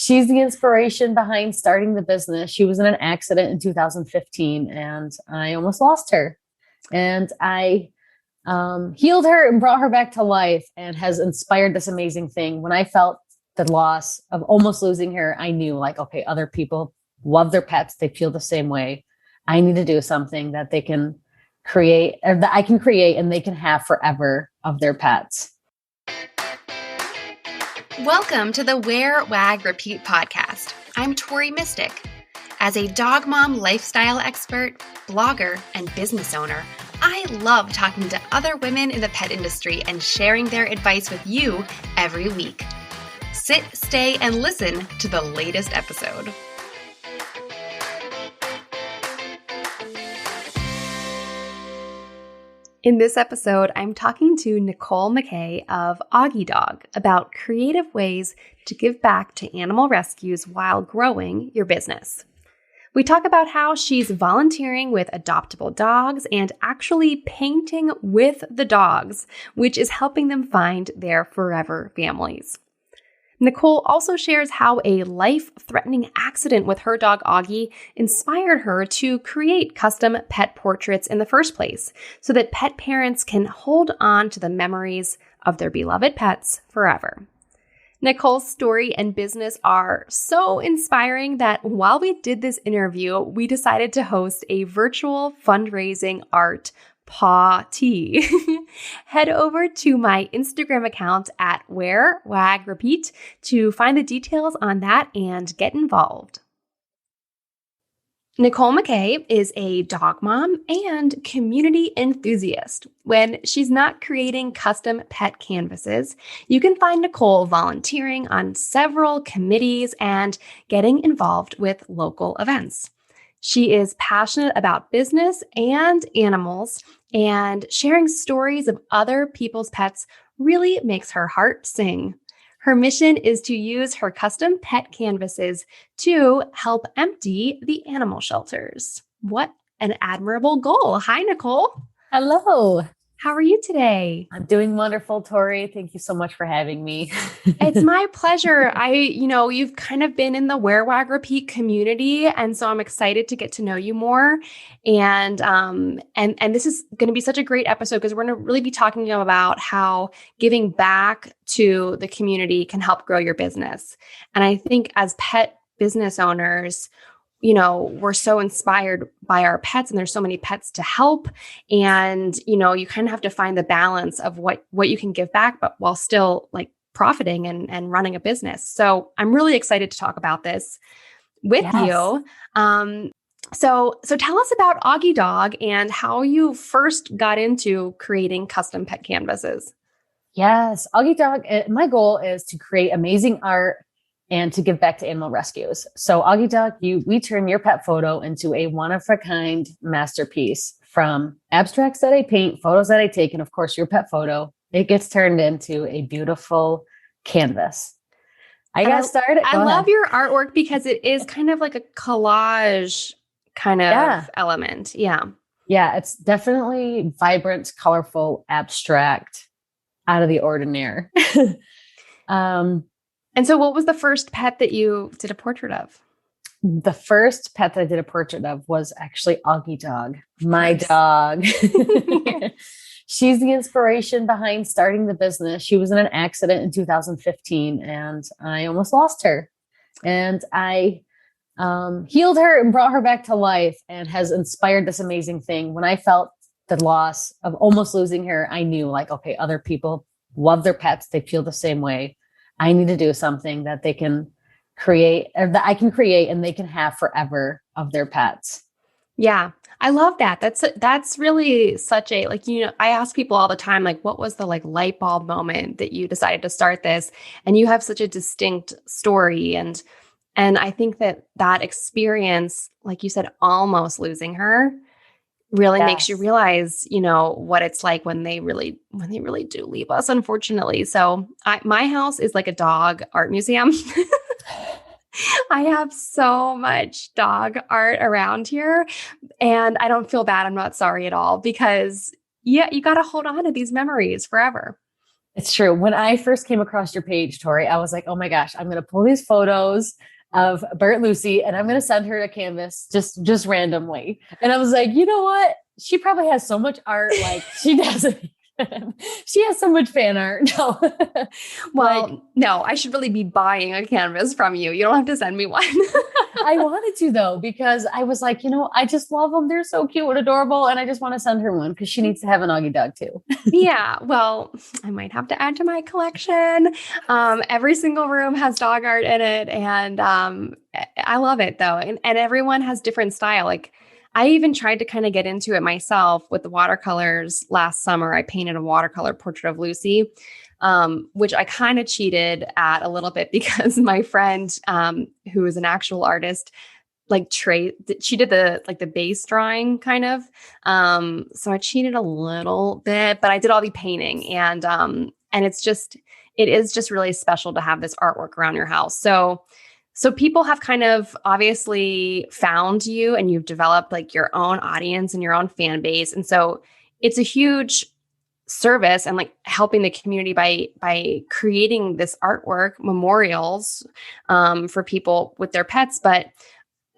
She's the inspiration behind starting the business. She was in an accident in 2015 and I almost lost her. And I healed her and brought her back to life and has inspired this amazing thing. When I felt the loss of almost losing her, I knew like, okay, other people love their pets. They feel the same way. I need to do something that they can create, or that I can create and they can have forever of their pets. Welcome to the Wear, Wag, Repeat podcast. I'm Tori Mystic. As a dog mom lifestyle expert, blogger, and business owner, I love talking to other women in the pet industry and sharing their advice with you every week. Sit, stay, and listen to the latest episode. In this episode, I'm talking to Nicole McKay of AugiDog about creative ways to give back to animal rescues while growing your business. We talk about how she's volunteering with adoptable dogs and actually painting with the dogs, which is helping them find their forever families. Nicole also shares how a life-threatening accident with her dog Augie inspired her to create custom pet portraits in the first place so that pet parents can hold on to the memories of their beloved pets forever. Nicole's story and business are so inspiring that while we did this interview, we decided to host a virtual fundraising art party. Head over to my Instagram account at Wear, Wag, Repeat to find the details on that and get involved. Nicole McKay is a dog mom and community enthusiast. When she's not creating custom pet canvases, you can find Nicole volunteering on several committees and getting involved with local events. She is passionate about business and animals, and sharing stories of other people's pets really makes her heart sing. Her mission is to use her custom pet canvases to help empty the animal shelters. What an admirable goal. Hi, Nicole. Hello. How are you today? I'm doing wonderful, Tori. Thank you so much for having me. It's my pleasure. You've kind of been in the Wear, Wag, Repeat community, and so I'm excited to get to know you more. And this is going to be such a great episode because we're going to really be talking about how giving back to the community can help grow your business. And I think as pet business owners, we're so inspired by our pets and there's so many pets to help. And, you kind of have to find the balance of what you can give back, but while still like profiting and running a business. So I'm really excited to talk about this with you. So tell us about AugiDog and how you first got into creating custom pet canvases. Yes. AugiDog, my goal is to create amazing art and to give back to animal rescues. So AugiDog, we turn your pet photo into a one-of-a-kind masterpiece from abstracts that I paint, photos that I take, and of course, your pet photo. It gets turned into a beautiful canvas. I got started. I love your artwork because it is kind of like a collage kind of element. Yeah. Yeah, it's definitely vibrant, colorful, abstract, out of the ordinary. And so what was the first pet that you did a portrait of? The first pet that I did a portrait of was actually AugiDog, my dog. She's the inspiration behind starting the business. She was in an accident in 2015 and I almost lost her. And I healed her and brought her back to life and has inspired this amazing thing. When I felt the loss of almost losing her, I knew like, okay, other people love their pets. They feel the same way. I need to do something that they can create, or that I can create and they can have forever of their pets. Yeah. I love that. That's really such a, I ask people all the time, what was the light bulb moment that you decided to start this? And you have such a distinct story. And I think that experience, like you said, almost losing her really makes you realize, what it's like when they really do leave us, unfortunately. So my house is like a dog art museum. I have so much dog art around here and I don't feel bad. I'm not sorry at all because you got to hold on to these memories forever. It's true. When I first came across your page, Tori, I was like, oh my gosh, I'm going to pull these photos of Bert Lucy and I'm going to send her a canvas just randomly. And I was like, you know what? She probably has so much art. Like she doesn't. She has so much fan art. No. Well, no, I should really be buying a canvas from you. You don't have to send me one. I wanted to though, because I was like, I just love them. They're so cute and adorable. And I just want to send her one because she needs to have an AugiDog too. Yeah, well, I might have to add to my collection. Every single room has dog art in it. And I love it though. And everyone has different style. Like I even tried to kind of get into it myself with the watercolors last summer. I painted a watercolor portrait of Lucy, which I kind of cheated at a little bit because my friend, who is an actual artist, she did the base drawing kind of. So I cheated a little bit, but I did all the painting and it is just really special to have this artwork around your house. So people have kind of obviously found you and you've developed like your own audience and your own fan base. And so it's a huge service and like helping the community by creating this artwork memorials for people with their pets. But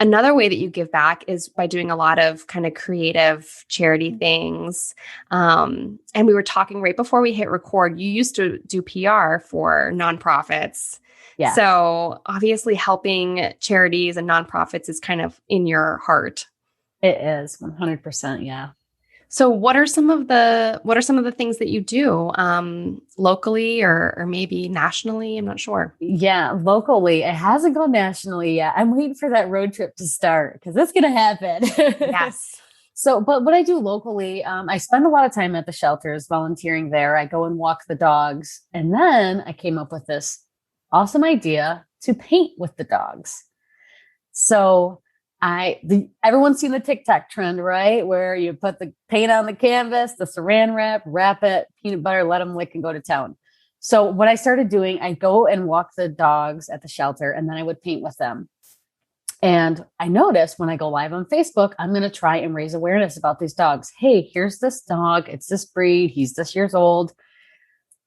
another way that you give back is by doing a lot of kind of creative charity things. And we were talking right before we hit record, you used to do PR for nonprofits. Yeah. So obviously helping charities and nonprofits is kind of in your heart. It is 100%. Yeah. So what are some of the things that you do locally or maybe nationally? I'm not sure. Yeah, locally. It hasn't gone nationally yet. I'm waiting for that road trip to start because it's going to happen. Yes. So, but what I do locally, I spend a lot of time at the shelters volunteering there. I go and walk the dogs. And then I came up with this awesome idea to paint with the dogs. So everyone's seen the TikTok trend, right? Where you put the paint on the canvas, the saran wrap it, peanut butter, let them lick and go to town. So what I started doing, I go and walk the dogs at the shelter and then I would paint with them. And I noticed when I go live on Facebook, I'm going to try and raise awareness about these dogs. Hey, here's this dog. It's this breed. He's this years old.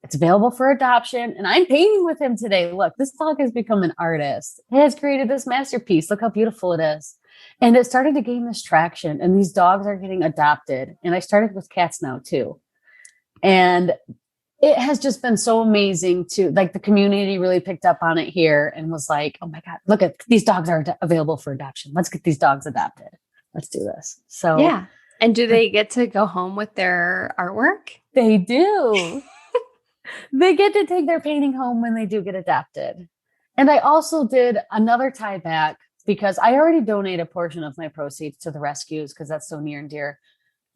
It's available for adoption. And I'm painting with him today. Look, this dog has become an artist. He has created this masterpiece. Look how beautiful it is. And it started to gain this traction. And these dogs are getting adopted. And I started with cats now too. And it has just been so amazing to like the community really picked up on it here and was like, oh my God, look at these dogs are available for adoption. Let's get these dogs adopted. Let's do this. So yeah. And do they get to go home with their artwork? They do. They get to take their painting home when they do get adopted. And I also did another tie back because I already donate a portion of my proceeds to the rescues because that's so near and dear.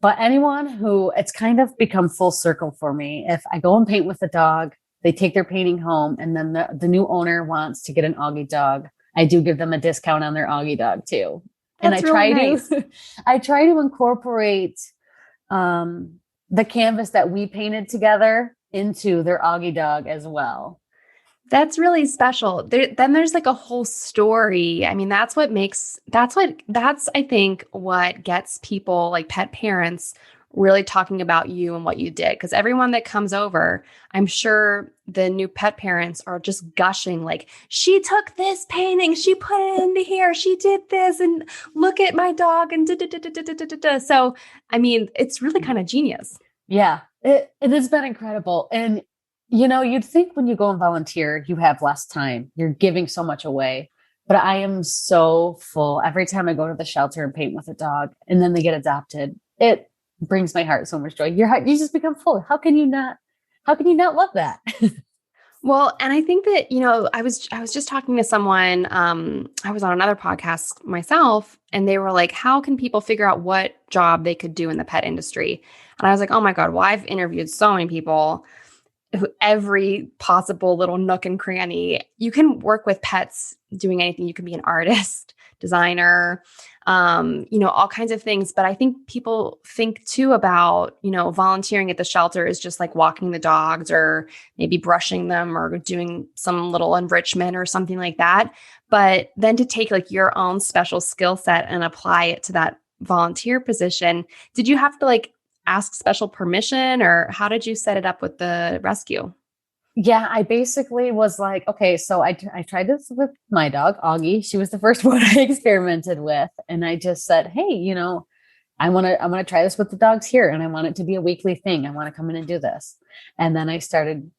But anyone who it's kind of become full circle for me. If I go and paint with the dog, they take their painting home and then the new owner wants to get an AugiDog. I do give them a discount on their AugiDog too. That's and I really try nice. I try to incorporate the canvas that we painted together into their AugiDog as well. That's really special. Then there's like a whole story. I mean, that's I think what gets people like pet parents really talking about you and what you did. Because everyone that comes over, I'm sure the new pet parents are just gushing like, she took this painting, she put it into here, she did this, and look at my dog and da. So, I mean, it's really kind of genius. Yeah, it has been incredible. And you'd think when you go and volunteer, you have less time. You're giving so much away. But I am so full every time I go to the shelter and paint with a dog and then they get adopted. It brings my heart so much joy. You just become full. How can you not love that? Well, and I think that, I was just talking to someone, I was on another podcast myself, and they were like, how can people figure out what job they could do in the pet industry? And I was like, oh my God, well, I've interviewed so many people who every possible little nook and cranny. You can work with pets doing anything. You can be an artist, designer, all kinds of things. But I think people think too about, volunteering at the shelter is just like walking the dogs or maybe brushing them or doing some little enrichment or something like that. But then to take like your own special skill set and apply it to that volunteer position, did you have to like ask special permission or how did you set it up with the rescue? Yeah, I basically was like, okay, so I tried this with my dog, Augie. She was the first one I experimented with. And I just said, hey, I want to try this with the dogs here. And I want it to be a weekly thing. I want to come in and do this. And then I started,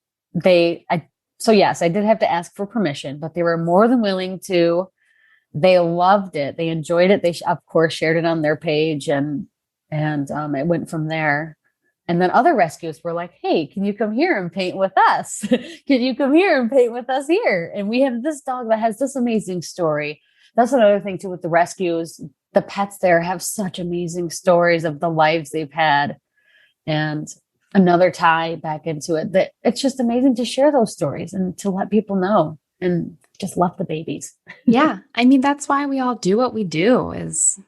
so yes, I did have to ask for permission, but they were more than willing to. They loved it. They enjoyed it. They, of course, shared it on their page and it went from there. And then other rescues were like, hey, can you come here and paint with us? Can you come here and paint with us here? And we have this dog that has this amazing story. That's another thing too with the rescues. The pets there have such amazing stories of the lives they've had. And another tie back into it that it's just amazing to share those stories and to let people know and just love the babies. Yeah. I mean, that's why we all do what we do is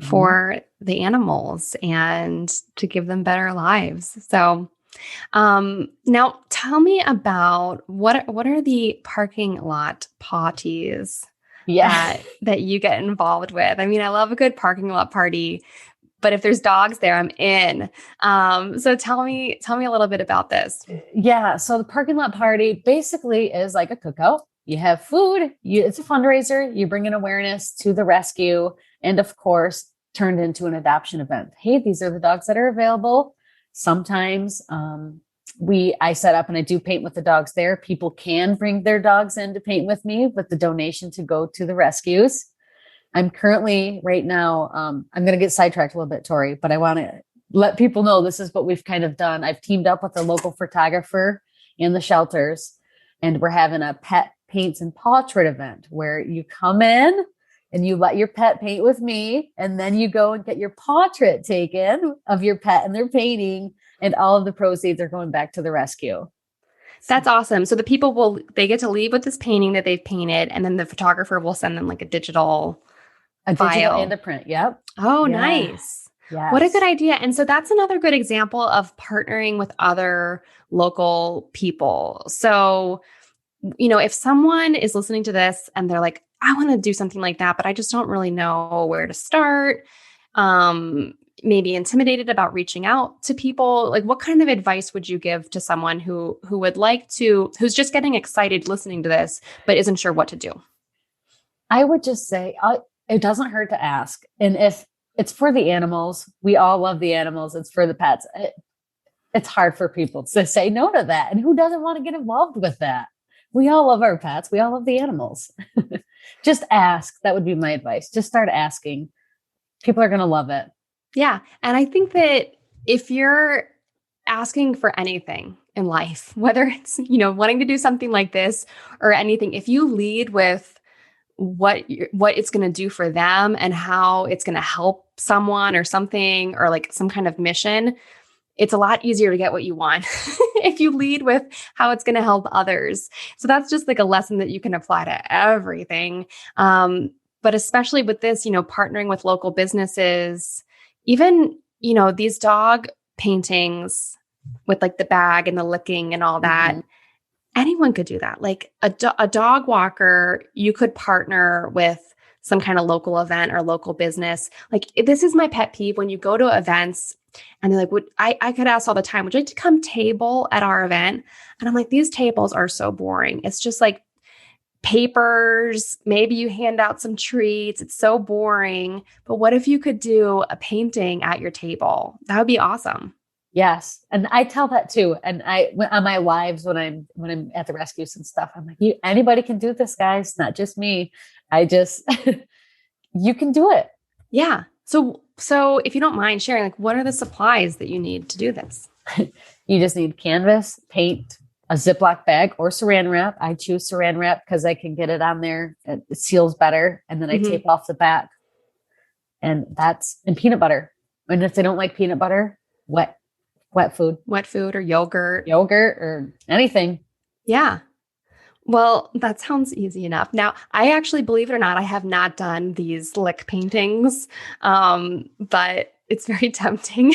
for the animals and to give them better lives. So, now tell me about what are the parking lot potties that you get involved with? I mean, I love a good parking lot party, but if there's dogs there, I'm in. So tell me a little bit about this. Yeah. So the parking lot party basically is like a cookout. You have food, it's a fundraiser, you bring in awareness to the rescue, and of course, turned into an adoption event. Hey, these are the dogs that are available. Sometimes I set up and I do paint with the dogs there. People can bring their dogs in to paint with me with the donation to go to the rescues. I'm currently right now, I'm going to get sidetracked a little bit, Tori, but I want to let people know this is what we've kind of done. I've teamed up with a local photographer in the shelters, and we're having a pet paints and portrait event where you come in and you let your pet paint with me, and then you go and get your portrait taken of your pet and their painting, and all of the proceeds are going back to the rescue. That's awesome. So the people they get to leave with this painting that they've painted, and then the photographer will send them like a digital file and a print. Yep. Oh, yeah. Nice. Yes. What a good idea. And so that's another good example of partnering with other local people. So, if someone is listening to this and they're like, I want to do something like that, but I just don't really know where to start, maybe intimidated about reaching out to people, like what kind of advice would you give to someone who would like to, who's just getting excited listening to this, but isn't sure what to do? I would just say, it doesn't hurt to ask. And if it's for the animals, we all love the animals. It's for the pets. It's hard for people to say no to that. And who doesn't want to get involved with that? We all love our pets. We all love the animals. Just ask. That would be my advice. Just start asking. People are going to love it. Yeah. And I think that if you're asking for anything in life, whether it's, wanting to do something like this or anything, if you lead with what it's going to do for them and how it's going to help someone or something, or like some kind of mission, it's a lot easier to get what you want if you lead with how it's going to help others. So that's just like a lesson that you can apply to everything. But especially with this, partnering with local businesses, even, these dog paintings with like the bag and the licking and all that, anyone could do that. Like a dog walker, you could partner with some kind of local event or local business. Like this is my pet peeve when you go to events and they're like, I could ask all the time, would you like to come table at our event? And I'm like, these tables are so boring. It's just like papers. Maybe you hand out some treats. It's so boring. But what if you could do a painting at your table? That would be awesome. Yes. And I tell that too. And on my lives, when I'm at the rescues and stuff, I'm like, anybody can do this, guys, not just me. You can do it. Yeah. So if you don't mind sharing, like, what are the supplies that you need to do this? You just need canvas, paint, a Ziploc bag, or saran wrap. I choose saran wrap because I can get it on there. It seals better. And then I tape off the back. And peanut butter. And if they don't like peanut butter, wet food or yogurt or anything. Yeah. Well, that sounds easy enough. Now, I actually, believe it or not, I have not done these lick paintings, but it's very tempting.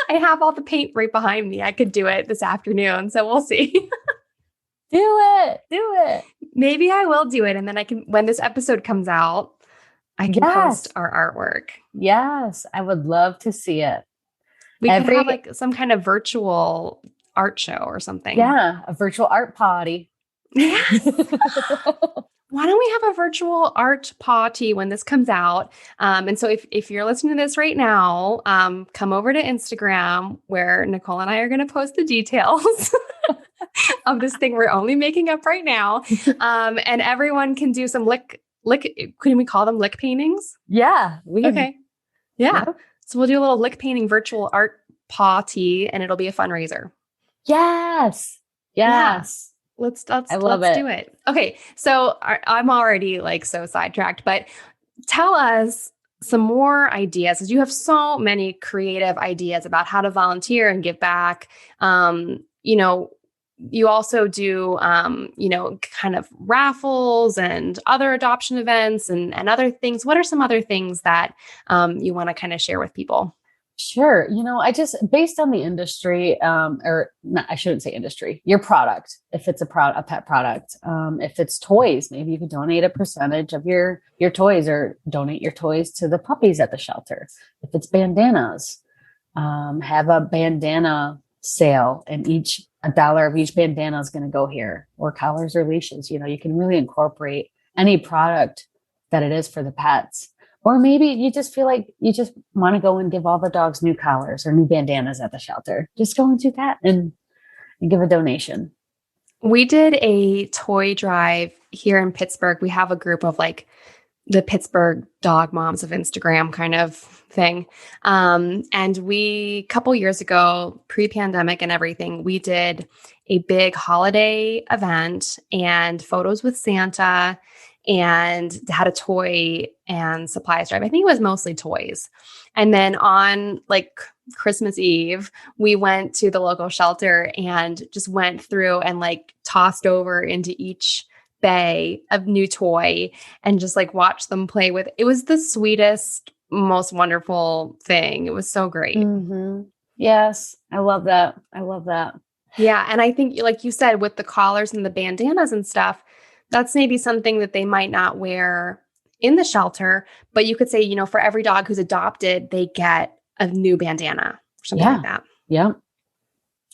I have all the paint right behind me. I could do it this afternoon, so we'll see. Do it. Maybe I will do it. And then when this episode comes out, I can post our artwork. Yes. I would love to see it. We could have like some kind of virtual art show or something. Yeah, a virtual art party. Yes. Why don't we have a virtual art party when this comes out? And so if you're listening to this right now, come over to Instagram where Nicole and I are going to post the details of this thing we're only making up right now. And everyone can do some lick, can we call them lick paintings? Yeah. Okay. Yeah. Yep. So we'll do a little lick painting virtual art party and it'll be a fundraiser. Yes. Yes. Let's do it. Okay. So I'm already like so sidetracked, but tell us some more ideas because you have so many creative ideas about how to volunteer and give back. You also do, kind of raffles and other adoption events and other things. What are some other things that you want to kind of share with people? Sure. I just, based on the industry, or not, I shouldn't say industry, your product, if it's a pet product, if it's toys, maybe you could donate a percentage of your toys or donate your toys to the puppies at the shelter. If it's bandanas, have a bandana sale and $1 of each bandana is going to go here, or collars or leashes. You can really incorporate any product that it is for the pets. Or maybe you just feel like you just want to go and give all the dogs new collars or new bandanas at the shelter. Just go and do that and give a donation. We did a toy drive here in Pittsburgh. We have a group of like the Pittsburgh dog moms of Instagram kind of thing. And we, a couple years ago, pre-pandemic and everything, we did a big holiday event and photos with Santa and had a toy and supplies drive. I think it was mostly toys. And then on like Christmas Eve, we went to the local shelter and just went through and like tossed over into each bay of new toy and just like watched them play with. It was the sweetest, most wonderful thing. It was so great. Mm-hmm. Yes. I love that. Yeah. And I think like you said, with the collars and the bandanas and stuff, that's maybe something that they might not wear in the shelter, but you could say, for every dog who's adopted, they get a new bandana or something like that. Yeah.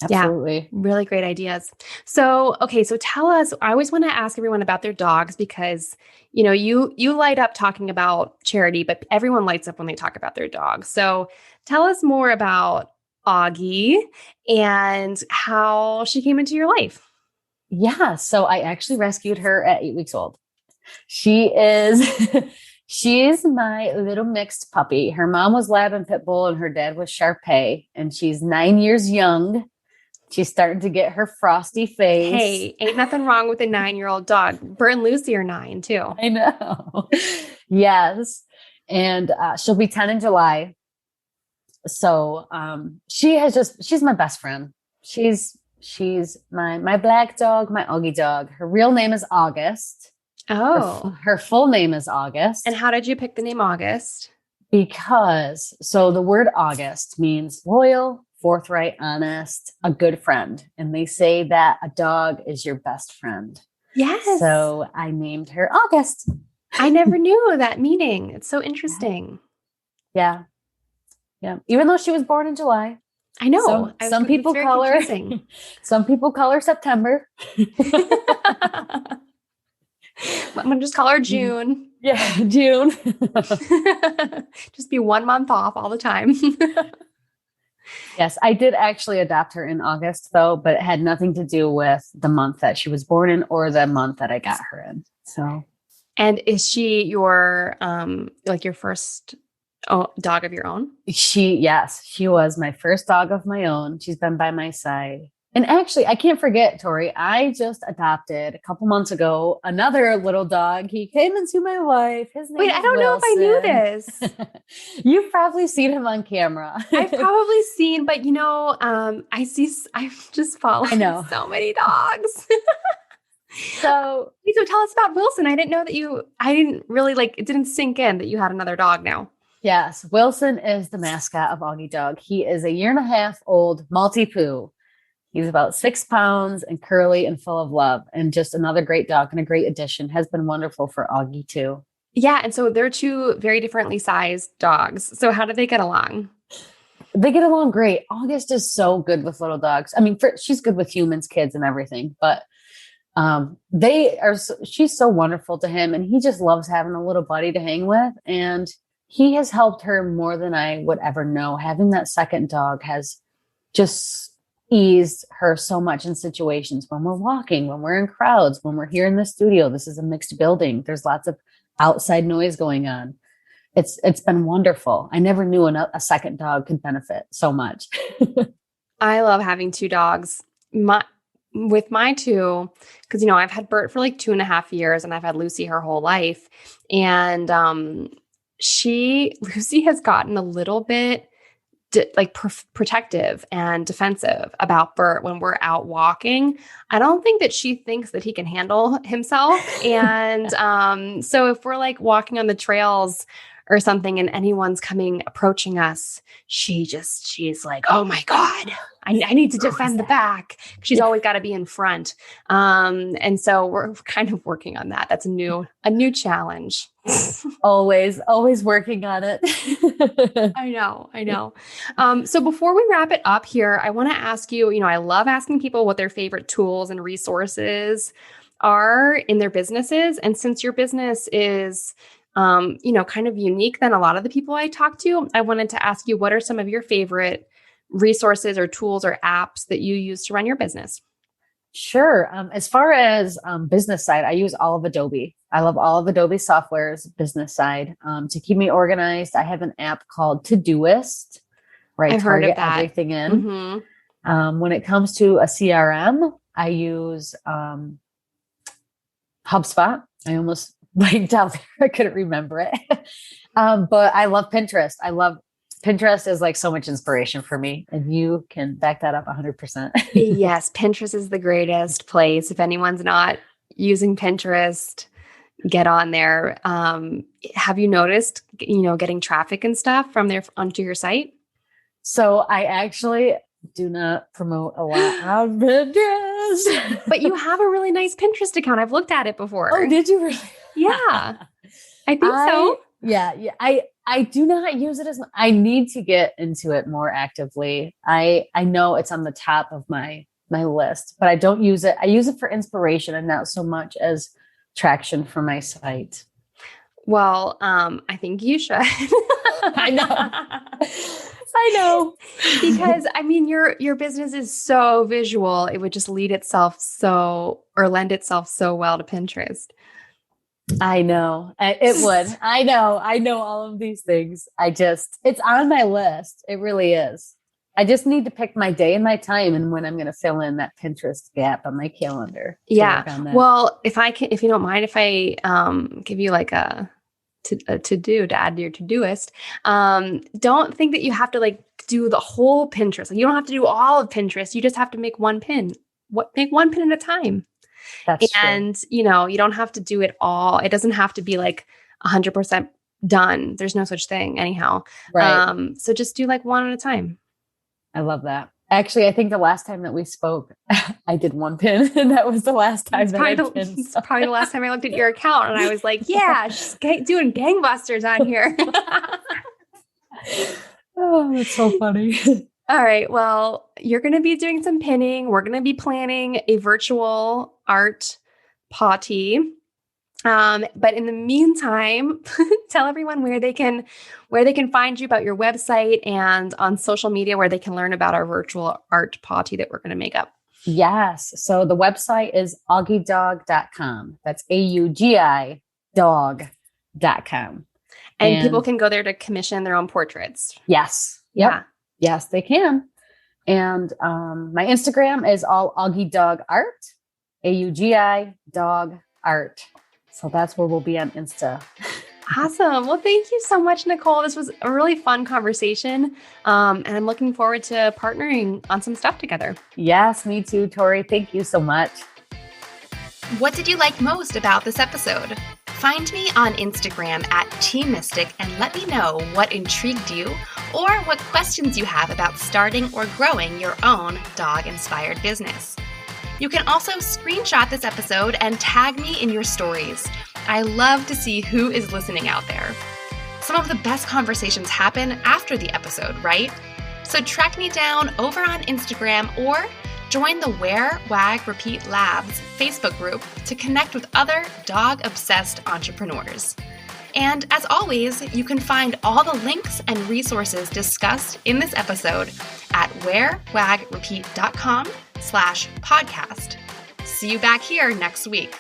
Absolutely. Yeah, really great ideas. So, okay. So tell us, I always want to ask everyone about their dogs because, you light up talking about charity, but everyone lights up when they talk about their dogs. So tell us more about Augie and how she came into your life. Yeah. So I actually rescued her at 8 weeks old. She's my little mixed puppy. Her mom was Lab and Pit Bull and her dad was Shar-Pei, and she's 9 years young. She's starting to get her frosty face. Hey, ain't nothing wrong with a 9-year-old dog. Bert and Lucy are 9 too. I know. Yes. And she'll be 10 in July. So she's my best friend. She's my black dog, my AugiDog. Her real name is August. Oh. Her full name is August. And how did you pick the name August? Because, the word August means loyal, forthright, honest, a good friend. And they say that a dog is your best friend. Yes. So I named her August. I never knew that meaning. It's so interesting. Yeah. Yeah. Even though she was born in July. I know. Some people call her September. I'm going to just call her June. Yeah, June. Just be 1 month off all the time. Yes, I did actually adopt her in August though, but it had nothing to do with the month that she was born in or the month that I got her in. So, and is she your your first dog of your own? Yes, she was my first dog of my own. She's been by my side. And actually, I can't forget, Tori, I just adopted a couple months ago another little dog. He came into my life. His name Wait, I don't know if I knew this. You've probably seen him on camera. I've probably seen, but I'm just following so many dogs. So tell us about Wilson. I didn't know that I didn't really it didn't sink in that you had another dog now. Yes. Wilson is the mascot of AugiDog. He is a 1.5-year-old Maltipoo. He's about 6 pounds and curly and full of love, and just another great dog and a great addition. Has been wonderful for Augie too. Yeah. And so they're two very differently sized dogs. So how do they get along? They get along great. August is so good with little dogs. I mean, she's good with humans, kids, and everything, but she's so wonderful to him, and he just loves having a little buddy to hang with. And he has helped her more than I would ever know. Having that second dog has just eased her so much in situations when we're walking, when we're in crowds, when we're here in the studio. This is a mixed building. There's lots of outside noise going on. It's been wonderful. I never knew a second dog could benefit so much. I love having two dogs. With my two, because, I've had Bert for like 2.5 years and I've had Lucy her whole life. And Lucy has gotten a little bit protective and defensive about Bert when we're out walking. I don't think that she thinks that he can handle himself. And so if we're like walking on the trails or something and anyone's approaching us, she's like, oh my God, I need to defend the back. She's always got to be in front. And so we're kind of working on that. That's a new challenge. always working on it. I know. So before we wrap it up here, I want to ask you, I love asking people what their favorite tools and resources are in their businesses. And since your business is kind of unique than a lot of the people I talk to, I wanted to ask you, what are some of your favorite resources or tools or apps that you use to run your business? Sure. As far as business side, I use all of Adobe. I love all of Adobe software's business side. To keep me organized, I have an app called Todoist, where I target everything in. Mm-hmm. When it comes to a CRM, I use HubSpot. I almost blanked out there. I couldn't remember it. But I love Pinterest. Pinterest is like so much inspiration for me, and you can back that up 100%. Yes. Pinterest is the greatest place. If anyone's not using Pinterest, get on there. Have you noticed, getting traffic and stuff from there onto your site? So I actually do not promote a lot on Pinterest. But you have a really nice Pinterest account. I've looked at it before. Oh, did you really? Yeah, I think so. Yeah. I do not use it as much. I need to get into it more actively. I know it's on the top of my list, but I don't use it. I use it for inspiration and not so much as traction for my site. Well, I think you should. I know. Because your business is so visual. It would just lend itself so well to Pinterest. I know it would. I know all of these things. It's on my list. It really is. I just need to pick my day and my time and when I'm going to fill in that Pinterest gap on my calendar. Yeah. Well, if you don't mind, if I give you like a to add to your Todoist, don't think that you have to like do the whole Pinterest. Like, you don't have to do all of Pinterest. You just have to make one pin. Make one pin at a time. That's true. You don't have to do it all. It doesn't have to be like 100% done. There's no such thing anyhow. Right. So just do like one at a time. I love that. Actually, I think the last time that we spoke, I did one pin, and that was the last time It's probably the last time I looked at your account, and I was like, yeah, she's doing gangbusters on here. Oh, that's so funny. All right. Well, you're going to be doing some pinning. We're going to be planning a virtual art potty. But in the meantime, tell everyone where they can find you, about your website, and on social media where they can learn about our virtual art potty that we're going to make up. Yes. So the website is AugiDog.com. That's AUGI dog.com. And people can go there to commission their own portraits. Yes. Yep. Yeah. Yes, they can. And my Instagram is all AugiDog Art, AUGI dog art. So that's where we'll be on Insta. Awesome. Well, thank you so much, Nicole. This was a really fun conversation. And I'm looking forward to partnering on some stuff together. Yes, me too, Tori. Thank you so much. What did you like most about this episode? Find me on Instagram @TeamMystic and let me know what intrigued you or what questions you have about starting or growing your own dog-inspired business. You can also screenshot this episode and tag me in your stories. I love to see who is listening out there. Some of the best conversations happen after the episode, right? So track me down over on Instagram or join the Wear, Wag, Repeat Labs Facebook group to connect with other dog-obsessed entrepreneurs. And as always, you can find all the links and resources discussed in this episode at wearwagrepeat.com/podcast. See you back here next week.